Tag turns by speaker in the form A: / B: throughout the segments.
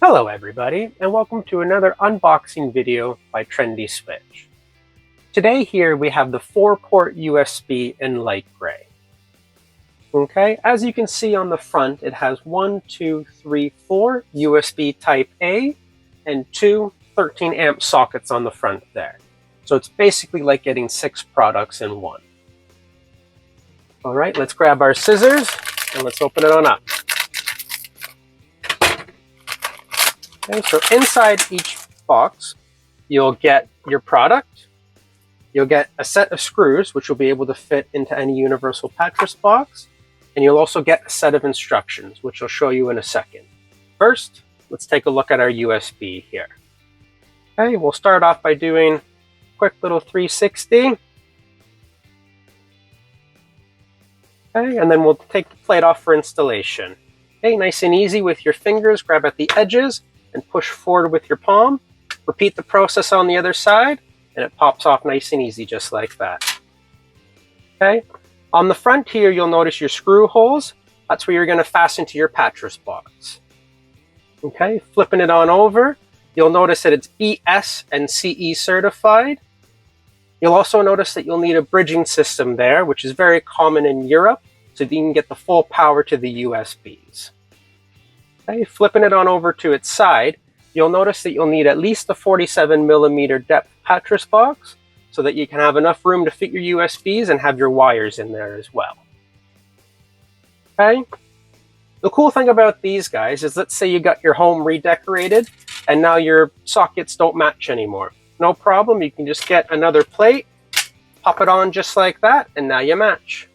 A: Hello everybody, and welcome to another unboxing video by Trendi Switch. Today here we have the 4-port USB in light gray. Okay, as you can see on the front, it has 4 USB type A and 2 13 amp sockets on the front there. So it's basically like getting 6 products in one. All right, let's grab our scissors and let's open it on up. Okay, so inside each box, you'll get your product, you'll get a set of screws, which will be able to fit into any universal mattress box, and you'll also get a set of instructions, which I'll show you in a second. First, let's take a look at our USB here. Okay, we'll start off by doing a quick little 360. Okay, and then we'll take the plate off for installation. Okay, nice and easy with your fingers, grab at the edges, and push forward with your palm. Repeat the process on the other side, and it pops off nice and easy just like that. Okay, on the front here, you'll notice your screw holes. That's where you're going to fasten to your mattress box. Okay, flipping it on over, you'll notice that it's BS and CE certified. You'll also notice that you'll need a bridging system there, which is very common in Europe, so that you can get the full power to the USBs. Okay, flipping it on over to its side, you'll notice that you'll need at least a 47mm depth mattress box so that you can have enough room to fit your USBs and have your wires in there as well. Okay, the cool thing about these guys is, let's say you got your home redecorated and now your sockets don't match anymore. No problem, you can just get another plate, pop it on just like that, and now you match.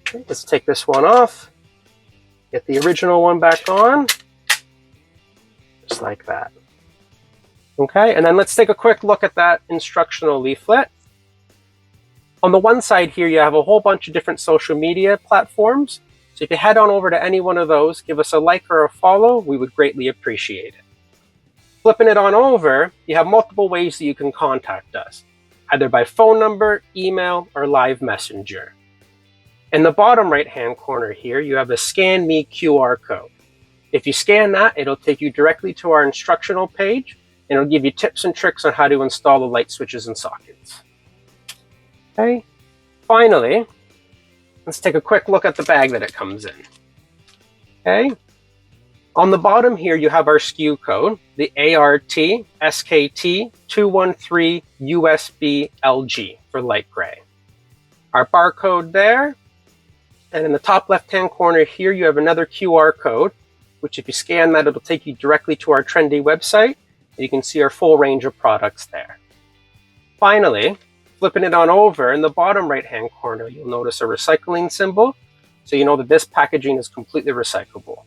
A: Okay, let's take this one off. Get the original one back on, just like that. Okay, and then let's take a quick look at that instructional leaflet. On the one side here, you have a whole bunch of different social media platforms. So if you head on over to any one of those, give us a like or a follow, we would greatly appreciate it. Flipping it on over, you have multiple ways that you can contact us, either by phone number, email, or live messenger. In the bottom right-hand corner here, you have a Scan Me QR code. If you scan that, it'll take you directly to our instructional page, and it'll give you tips and tricks on how to install the light switches and sockets. Okay, finally, let's take a quick look at the bag that it comes in. Okay, on the bottom here, you have our SKU code, the ART-SKT213USBLG for light gray. Our barcode there. And in the top left-hand corner here, you have another QR code, which if you scan that, it'll take you directly to our Trendi website. And you can see our full range of products there. Finally, flipping it on over, in the bottom right-hand corner, you'll notice a recycling symbol. So you know that this packaging is completely recyclable.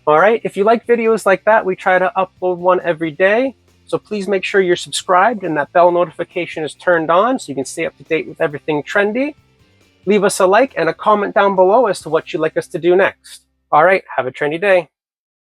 A: All right, if you like videos like that, we try to upload one every day. So please make sure you're subscribed and that bell notification is turned on so you can stay up to date with everything trendy. Leave us a like and a comment down below as to what you'd like us to do next. All right, have a trendy day.